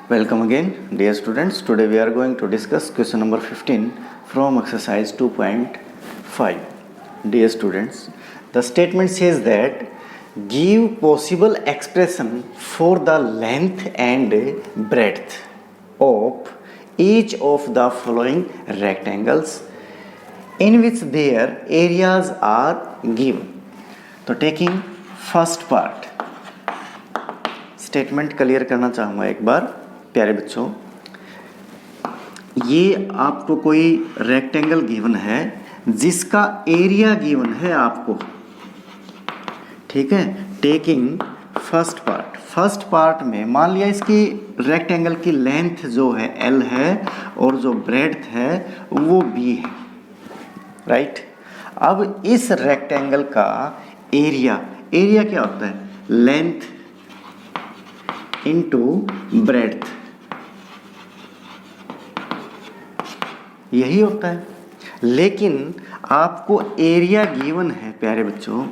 Welcome again, dear students. Today we are going to discuss question number 15 from exercise 2.5. Dear students, the statement says that give possible expression for the length and breadth of each of the following rectangles in which their areas are given. तो taking first part, statement clear करना चाहूँगा एक बार प्यारे बच्चों। ये आपको कोई rectangle given है जिसका एरिया गिवन है आपको, ठीक है। टेकिंग फर्स्ट पार्ट में मान लिया इसकी रेक्टेंगल की लेंथ जो है L है और जो ब्रेड्थ है वो B है, राइट। अब इस रेक्टेंगल का एरिया क्या होता है? लेंथ इनटू ब्रेड्थ, यही होता है। लेकिन आपको एरिया गिवन है प्यारे बच्चों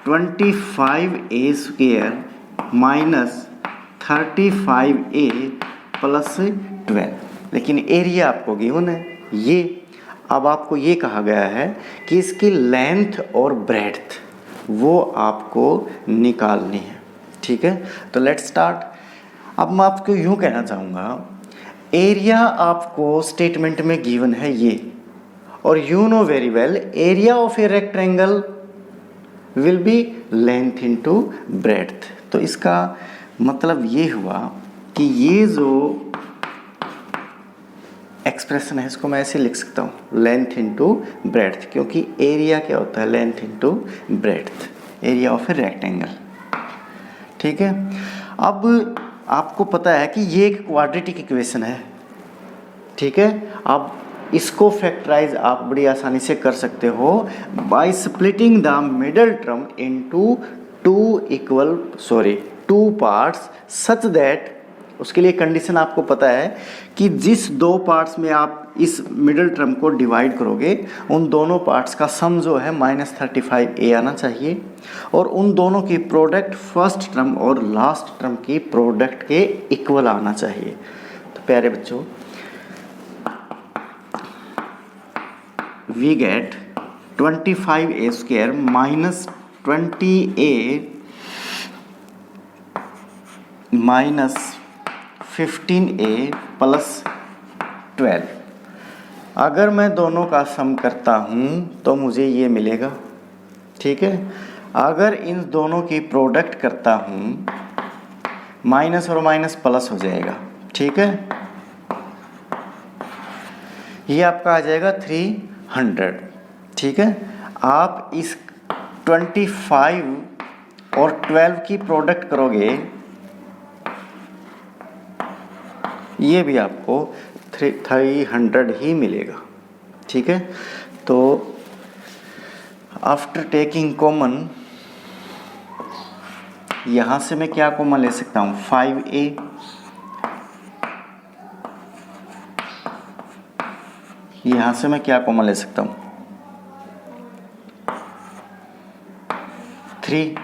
25a² माइनस 35a प्लस 12, लेकिन एरिया आपको गिवन है ये। अब आपको ये कहा गया है कि इसकी लेंथ और ब्रेड्थ वो आपको निकालनी है, ठीक है। तो लेट्स स्टार्ट। अब मैं आपको यूँ कहना चाहूँगा, एरिया आपको स्टेटमेंट में गिवन है ये, और you know very well area of a rectangle will be length into breadth. तो इसका मतलब ये हुआ कि ये जो एक्सप्रेशन है इसको मैं ऐसे लिख सकता हूँ, लेंथ इनटू ब्रेड्थ, क्योंकि एरिया क्या होता है? Length into breadth, area of a rectangle, ठीक है। अब आपको पता है कि ये एक क्वाड्रेटिक इक्वेशन है, ठीक है। अब इसको फैक्टराइज आप बड़ी आसानी से कर सकते हो by splitting the middle term into two parts such that, उसके लिए कंडीशन आपको पता है कि जिस दो पार्ट्स में आप इस मिडल टर्म को डिवाइड करोगे उन दोनों पार्ट्स का सम जो है -35a आना चाहिए, और उन दोनों की प्रोडक्ट फर्स्ट टर्म और लास्ट टर्म की प्रोडक्ट के इक्वल आना चाहिए। तो प्यारे बच्चों, we get 25a² minus 20a minus 15a plus 12। अगर मैं दोनों का सम करता हूँ तो मुझे ये मिलेगा, ठीक है। अगर इन दोनों की प्रोडक्ट करता हूँ माइनस और माइनस प्लस हो जाएगा, ठीक है। ये आपका आ जाएगा 300, ठीक है। आप इस 25 और 12 की प्रोडक्ट करोगे, ये भी आपको 300 ही मिलेगा, ठीक है। तो आफ्टर टेकिंग कॉमन, यहाँ से मैं क्या कॉमन ले सकता हूँ? 5a, यहाँ से मैं क्या कॉमन ले सकता हूँ? 3,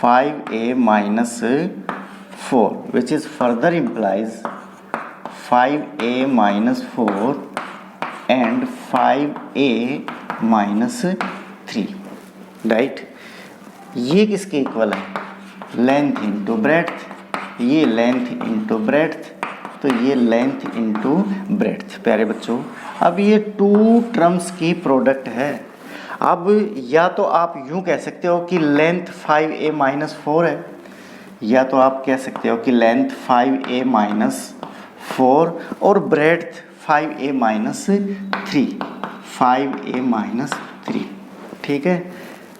5a minus 4 which is further implies 5a minus 4 and 5a minus 3, right. ये किसके इक्वल है? लेंथ इंटू ब्रेड्थ, ये लेंथ इंटू ब्रेड्थ, तो ये लेंथ इंटू ब्रेड्थ। प्यारे बच्चों, अब ये टू टर्म्स की प्रोडक्ट है। अब या तो आप यूँ कह सकते हो कि लेंथ 5a माइनस 4 है, या तो आप कह सकते हो कि लेंथ 5a माइनस 4 और ब्रेड्थ 5a माइनस 3, ठीक है।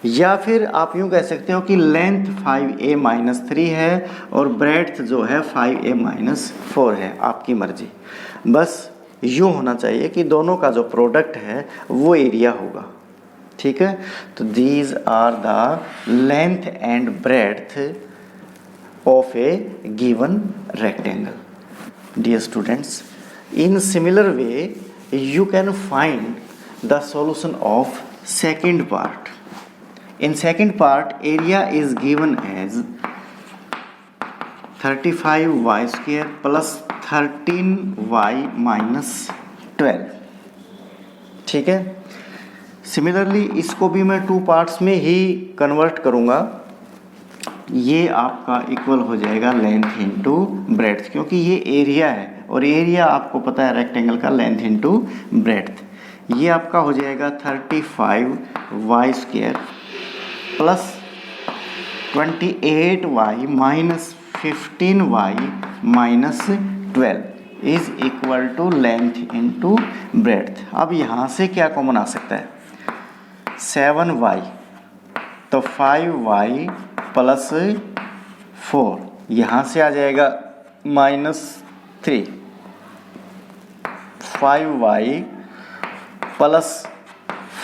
या फिर आप यूँ कह सकते हो कि लेंथ 5a माइनस 3 है और ब्रेड्थ जो है 5a माइनस 4 है, आपकी मर्जी। बस यूँ होना चाहिए कि दोनों का जो प्रोडक्ट है वो एरिया होगा, ठीक है। तो these are the length and breadth of a given rectangle. Dear students, in similar way you can find the solution of second part. In second part, area is given as 35y² plus 13y minus 12। ठीक है। Similarly इसको भी मैं 2 parts में ही convert करूँगा। ये आपका equal हो जाएगा लेंथ इंटू ब्रेड्थ, क्योंकि ये एरिया है और एरिया आपको पता है रेक्टेंगल का लेंथ इंटू ब्रेड्थ। ये आपका हो जाएगा 35y² plus 28y minus 15y minus 12 is equal to length into breadth. अब यहाँ से क्या कॉमन आ सकता है? 7y, तो 5y प्लस 4, यहाँ से आ जाएगा -3, 5y प्लस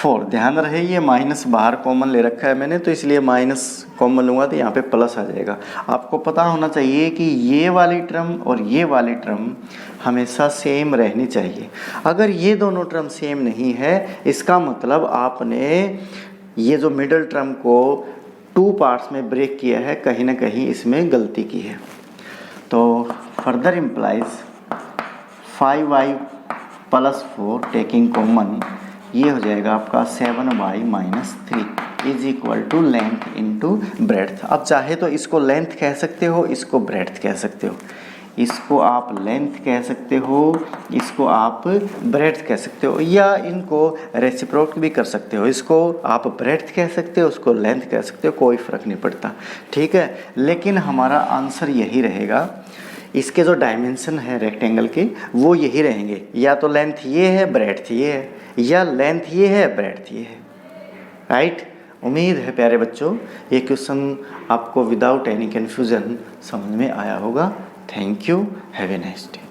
4। ध्यान रहे ये माइनस बाहर कॉमन ले रखा है मैंने, तो इसलिए माइनस कॉमन लूँगा तो यहाँ पे प्लस आ जाएगा। आपको पता होना चाहिए कि ये वाली टर्म और ये वाली टर्म हमेशा सेम रहनी चाहिए। अगर ये दोनों टर्म सेम नहीं है, इसका मतलब आपने ये जो मिडल टर्म को 2 पार्ट्स में ब्रेक किया है, कहीं ना कहीं इसमें गलती की है। तो further implies 5y plus 4 taking common, ये हो जाएगा आपका 7y minus 3 is equal to length into breadth. अब चाहे तो इसको लेंथ कह सकते हो, इसको ब्रेड्थ कह सकते हो, इसको आप लेंथ कह सकते हो, इसको आप ब्रेड्थ कह सकते हो, या इनको रेसिप्रोक भी कर सकते हो। इसको आप ब्रेड्थ कह सकते हो, उसको लेंथ कह सकते हो, कोई फ़र्क नहीं पड़ता। ठीक है, लेकिन हमारा आंसर यही रहेगा। इसके जो डायमेंशन है रेक्टेंगल के वो यही रहेंगे, या तो लेंथ ये है ब्रेड्थ ये है, या लेंथ ये है ब्रेड्थ ये है। राइट। उम्मीद है प्यारे बच्चों ये क्वेश्चन आपको विदाउट एनी कन्फ्यूज़न समझ में आया होगा। Thank you, have a nice day.